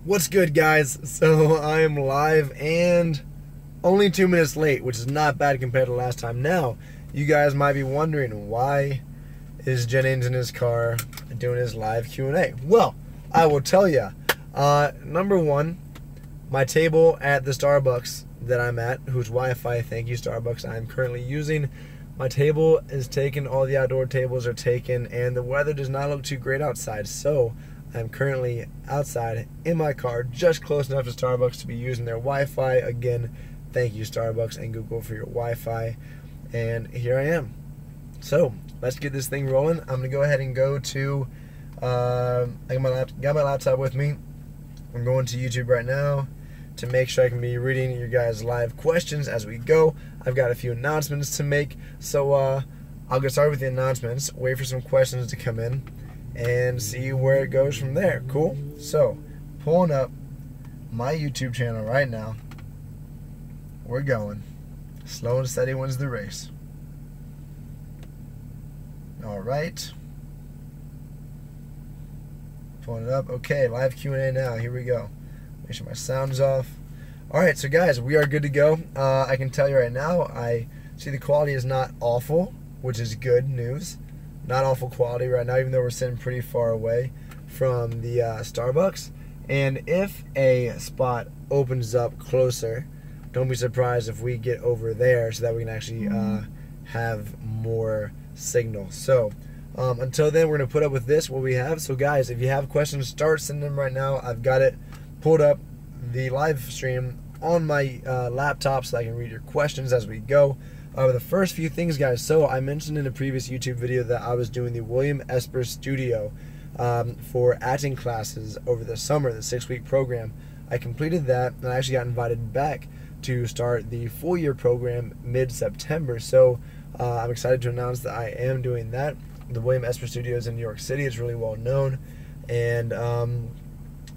What's good, guys? So I am live and only 2 minutes late, which is not bad compared to last time. Now, you guys might be wondering, why is Jennings in his car doing his live Q&A? Well, I will tell you. Number one, my table at the Starbucks that I'm at, whose Wi-Fi, thank you Starbucks, I'm currently using, my table is taken, all the outdoor tables are taken, and the weather does not look too great outside, so I'm currently outside in my car, just close enough to Starbucks to be using their Wi-Fi. Again, thank you Starbucks and Google for your Wi-Fi. And here I am. So let's get this thing rolling. I'm gonna go ahead and go to. I got my laptop with me. I'm going to YouTube right now to make sure I can be reading your guys' live questions as we go. I've got a few announcements to make, so I'll get started with the announcements. Wait for some questions to come in and see where it goes from there. Cool? So, pulling up my YouTube channel right now. We're going. Slow and steady wins the race. Alright. Pulling it up. Okay, live Q&A now. Here we go. Make sure my sound's off. Alright, so guys, we are good to go. I can tell you right now, I see the quality is not awful, which is good news. Not awful quality right now, even though we're sitting pretty far away from the Starbucks. And if a spot opens up closer, don't be surprised if we get over there so that we can actually have more signal. So until then, we're going to put up with this, what we have. So guys, if you have questions, start sending them right now. I've got it pulled up, the live stream on my laptop, so I can read your questions as we go. The first few things, guys. So I mentioned in a previous YouTube video that I was doing the William Esper Studio for acting classes over the summer, the 6-week program. I completed that, and I actually got invited back to start the full-year program mid-September. So I'm excited to announce that I am doing that. The William Esper Studio is in New York City. It's really well known, and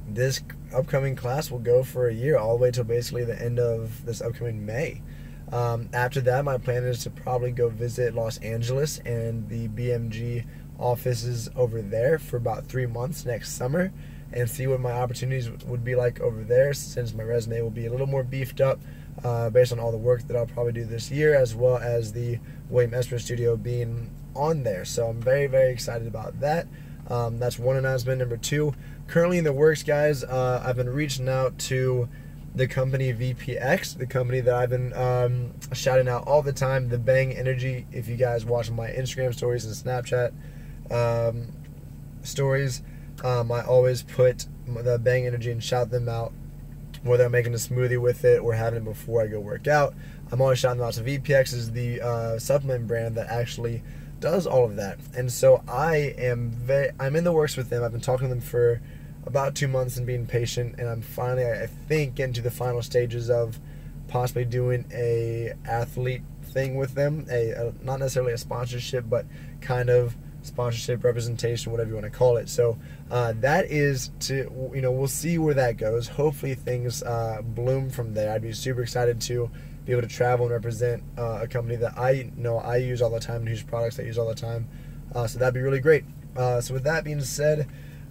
this upcoming class will go for a year, all the way till basically the end of this upcoming May. After that, my plan is to probably go visit Los Angeles and the BMG offices over there for about 3 months next summer and see what my opportunities would be like over there, since my resume will be a little more beefed up based on all the work that I'll probably do this year, as well as the William Esper Studio being on there. So I'm very, very excited about that. That's one announcement. Number two, currently in the works, guys, I've been reaching out to the company VPX, the company that I've been shouting out all the time, the Bang Energy. If you guys watch my Instagram stories and Snapchat stories, I always put the Bang Energy and shout them out, whether I'm making a smoothie with it or having it before I go work out. I'm always shouting them out. So VPX is the supplement brand that actually does all of that, and so I'm in the works with them. I've been talking to them for about 2 months and being patient, and I'm finally, I think, getting to the final stages of possibly doing a athlete thing with them, not necessarily a sponsorship, but kind of sponsorship, representation, whatever you want to call it. So that is to, we'll see where that goes. Hopefully things bloom from there. I'd be super excited to be able to travel and represent a company that I know I use all the time and whose products I use all the time. So that'd be really great. So with that being said,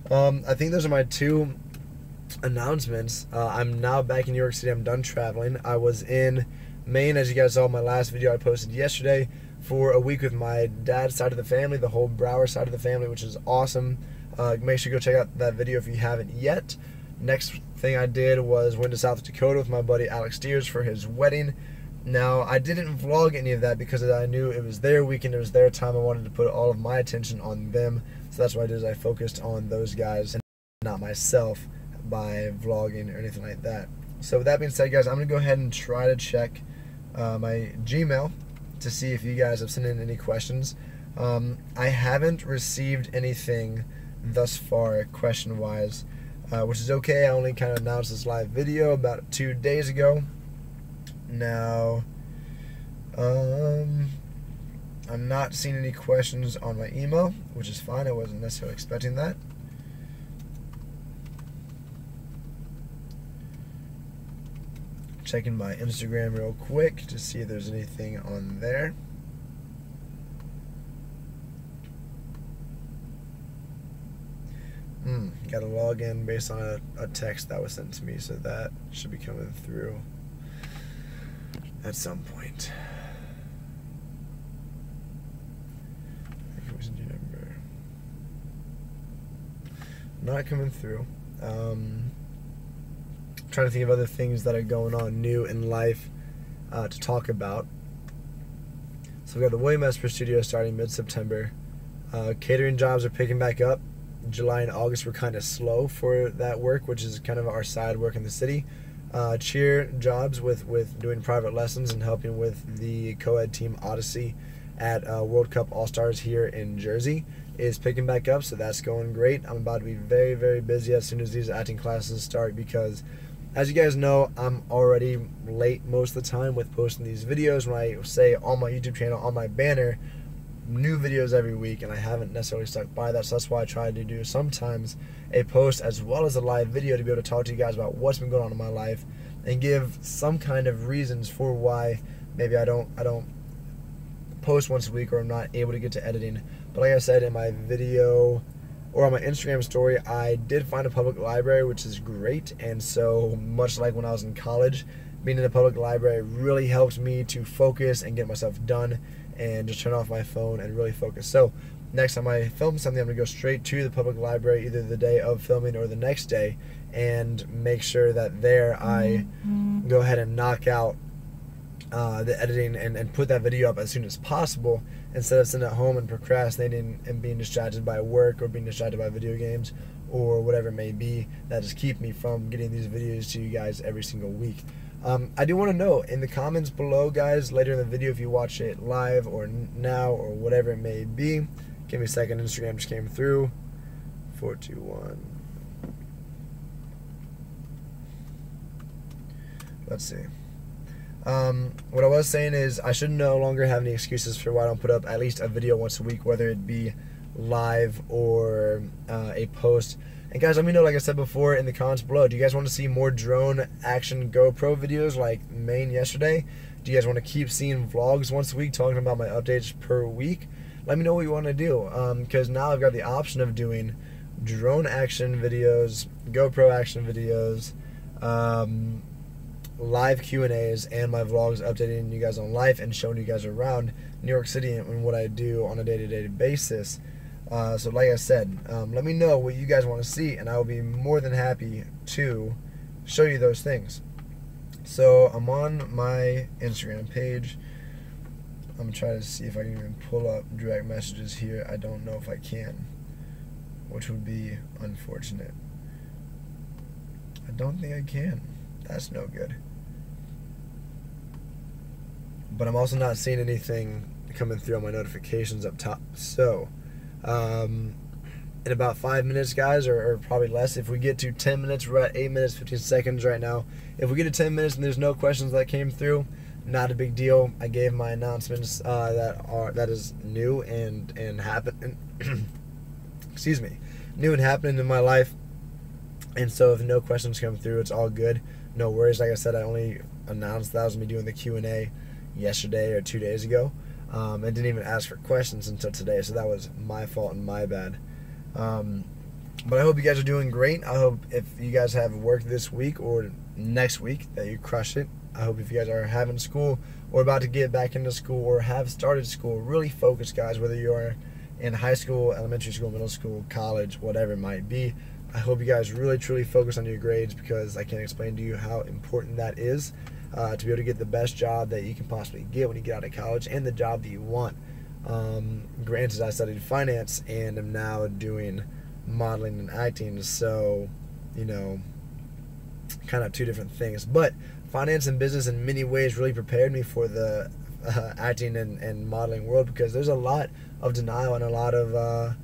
I think those are my two announcements. I'm now back in New York City. I'm done traveling. I was in Maine, as you guys saw in my last video I posted yesterday, for a week with my dad's side of the family, the whole Brower side of the family, which is awesome. Make sure you go check out that video if you haven't yet. Next thing I did was went to South Dakota with my buddy Alex Steers for his wedding. Now, I didn't vlog any of that because I knew it was their weekend, it was their time. I wanted to put all of my attention on them. So that's what I did, is I focused on those guys and not myself by vlogging or anything like that. So with that being said, guys, I'm going to go ahead and try to check my Gmail to see if you guys have sent in any questions. I haven't received anything thus far question-wise, which is okay. I only kind of announced this live video about 2 days ago. Now, I'm not seeing any questions on my email, which is fine. I wasn't necessarily expecting that. Checking my Instagram real quick to see if there's anything on there. Got to log in based on a text that was sent to me, so that should be coming through at some point. Number. Not coming through. Trying to think of other things that are going on new in life to talk about. So we got the William Esper Studio starting mid-September. Catering jobs are picking back up. July and August were kind of slow for that work, which is kind of our side work in the city. Cheer jobs with doing private lessons and helping with the co-ed team Odyssey at World Cup All-Stars here in Jersey is picking back up, so that's going great. I'm about to be very, very busy as soon as these acting classes start because, as you guys know, I'm already late most of the time with posting these videos. When I say on my YouTube channel, on my banner, new videos every week, and I haven't necessarily stuck by that, so that's why I try to do sometimes a post as well as a live video to be able to talk to you guys about what's been going on in my life and give some kind of reasons for why maybe I don't post once a week or I'm not able to get to editing. But like I said in my video or on my Instagram story, I did find a public library, which is great, and so much like when I was in college, being in a public library really helped me to focus and get myself done and just turn off my phone and really focus. So next time I film something, I'm going to go straight to the public library either the day of filming or the next day and make sure that there I go ahead and knock out the editing and put that video up as soon as possible instead of sitting at home and procrastinating and being distracted by work or being distracted by video games or whatever it may be that just keep me from getting these videos to you guys every single week. I do want to know in the comments below, guys, later in the video, if you watch it live or now or whatever it may be. Give me a second. Instagram just came through. 421. Let's see. What I was saying is I should no longer have any excuses for why I don't put up at least a video once a week, whether it be live or a post. And guys, let me know, like I said before, in the comments below, do you guys want to see more drone action GoPro videos like Maine yesterday? Do you guys want to keep seeing vlogs once a week talking about my updates per week? Let me know what you want to do, because now I've got the option of doing drone action videos, GoPro action videos, live Q&As, and my vlogs updating you guys on life and showing you guys around New York City and what I do on a day-to-day basis. So like I said, let me know what you guys want to see, and I will be more than happy to show you those things. So I'm on my Instagram page. I'm trying to see if I can even pull up direct messages here. I don't know if I can, which would be unfortunate. I don't think I can. That's no good. But I'm also not seeing anything coming through on my notifications up top. So in about 5 minutes, guys, or probably less, if we get to 10 minutes, we're at 8 minutes 15 seconds right now. If we get to 10 minutes and there's no questions that came through, not a big deal. I gave my announcements that is new and happen excuse me, new and happening in my life. And so if no questions come through, it's all good. No worries. Like I said, I only announced that I was going to be doing the Q&A yesterday or 2 days ago. I didn't even ask for questions until today, so that was my fault and my bad. But I hope you guys are doing great. I hope if you guys have work this week or next week that you crush it. I hope if you guys are having school or about to get back into school or have started school, really focus, guys, whether you are in high school, elementary school, middle school, college, whatever it might be. I hope you guys really, truly focus on your grades, because I can't explain to you how important that is to be able to get the best job that you can possibly get when you get out of college and the job that you want. Granted, I studied finance and am now doing modeling and acting, so, you know, kind of two different things. But finance and business in many ways really prepared me for the acting and modeling world, because there's a lot of denial and a lot of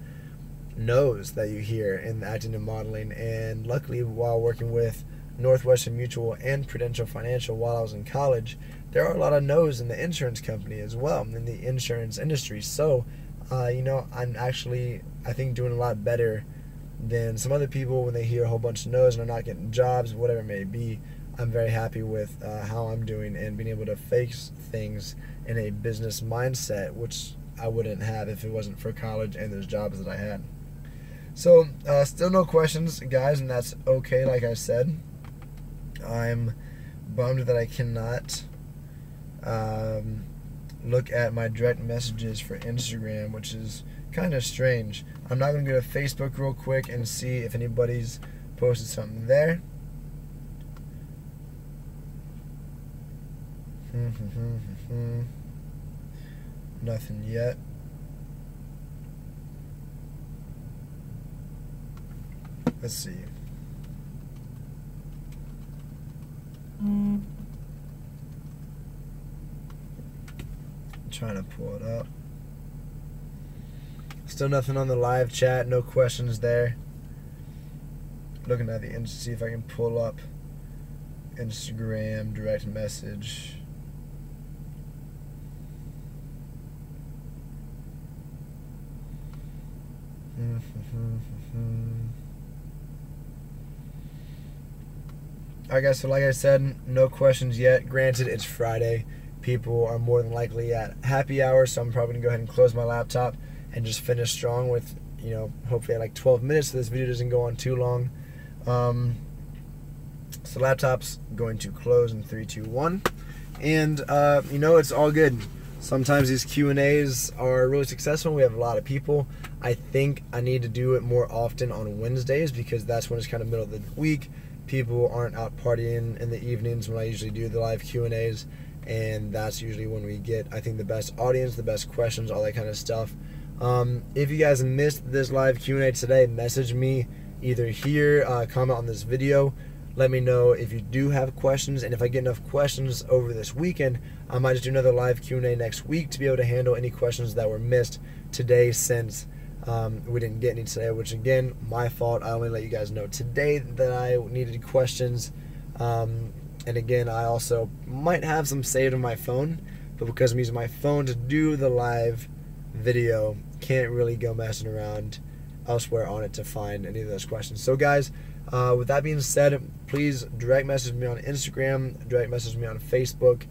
no's that you hear in acting and modeling. And luckily, while working with Northwestern Mutual and Prudential Financial while I was in college, there are a lot of no's in the insurance company as well, in the insurance industry. So, you know, I'm actually, I think, doing a lot better than some other people when they hear a whole bunch of no's and are not getting jobs, whatever it may be. I'm very happy with how I'm doing and being able to face things in a business mindset, which I wouldn't have if it wasn't for college and those jobs that I had. So, still no questions, guys, and that's okay, like I said. I'm bummed that I cannot look at my direct messages for Instagram, which is kind of strange. I'm not going to go to Facebook real quick and see if anybody's posted something there. Nothing yet. Let's see. I'm trying to pull it up. Still nothing on the live chat. No questions there. Looking at the see if I can pull up Instagram direct message. Alright guys, so like I said, no questions yet. Granted, it's Friday. People are more than likely at happy hour, so I'm probably going to go ahead and close my laptop and just finish strong with, hopefully like 12 minutes so this video doesn't go on too long. So laptop's going to close in 3, 2, 1. And, it's all good. Sometimes these Q&As are really successful. We have a lot of people. I think I need to do it more often on Wednesdays because that's when it's kind of middle of the week. People aren't out partying in the evenings when I usually do the live Q&As. And that's usually when we get, I think, the best audience, the best questions, all that kind of stuff. If you guys missed this live Q&A today, message me either here, comment on this video. Let me know if you do have questions, and if I get enough questions over this weekend, I might just do another live Q&A next week to be able to handle any questions that were missed today since we didn't get any today, which again, my fault. I only let you guys know today that I needed questions. And again, I also might have some saved on my phone, but because I'm using my phone to do the live video, can't really go messing around elsewhere on it to find any of those questions. So guys, with that being said, please direct message me on Instagram, direct message me on Facebook,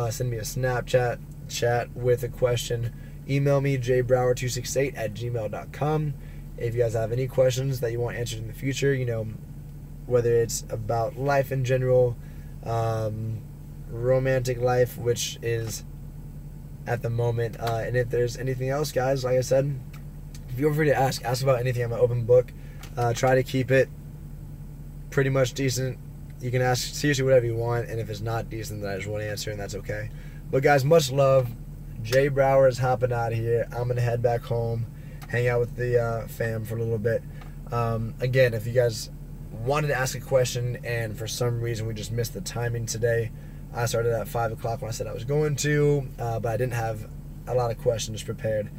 send me a Snapchat chat with a question, email me jbrower268@gmail.com. If you guys have any questions that you want answered in the future, whether it's about life in general, romantic life, which is at the moment, and if there's anything else, guys, like I said, feel free to ask about anything. I'm an open book. Try to keep it pretty much decent. You can ask seriously whatever you want, and if it's not decent, then I just won't answer, and that's okay. But guys, much love. Jay Brower is hopping out of here. I'm gonna head back home, hang out with the fam for a little bit. Again, if you guys wanted to ask a question and for some reason we just missed the timing today, I started at 5 o'clock when I said I was going to, but I didn't have a lot of questions prepared.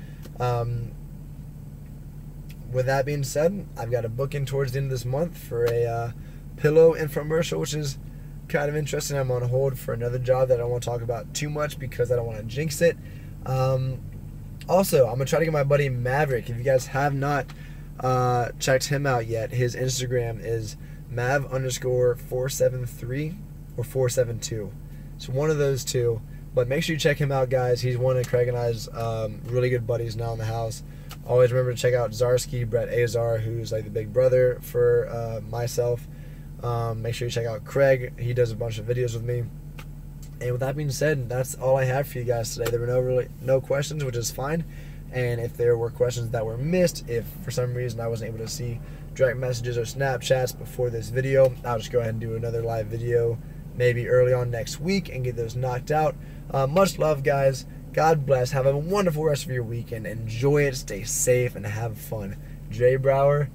With that being said, I've got a booking towards the end of this month for a pillow infomercial, which is kind of interesting. I'm on hold for another job that I don't want to talk about too much because I don't want to jinx it. Also, I'm going to try to get my buddy Maverick. If you guys have not checked him out yet, his Instagram is mav_473 or 472. So one of those two. But make sure you check him out, guys. He's one of Craig and I's really good buddies now in the house. Always remember to check out Zarsky, Brett Azar, who's like the big brother for myself. Make sure you check out Craig. He does a bunch of videos with me. And with that being said, that's all I have for you guys today. There were no questions, which is fine. And if there were questions that were missed, if for some reason I wasn't able to see direct messages or Snapchats before this video, I'll just go ahead and do another live video maybe early on next week and get those knocked out. Much love, guys. God bless. Have a wonderful rest of your weekend. Enjoy it. Stay safe and have fun. Jay Brower,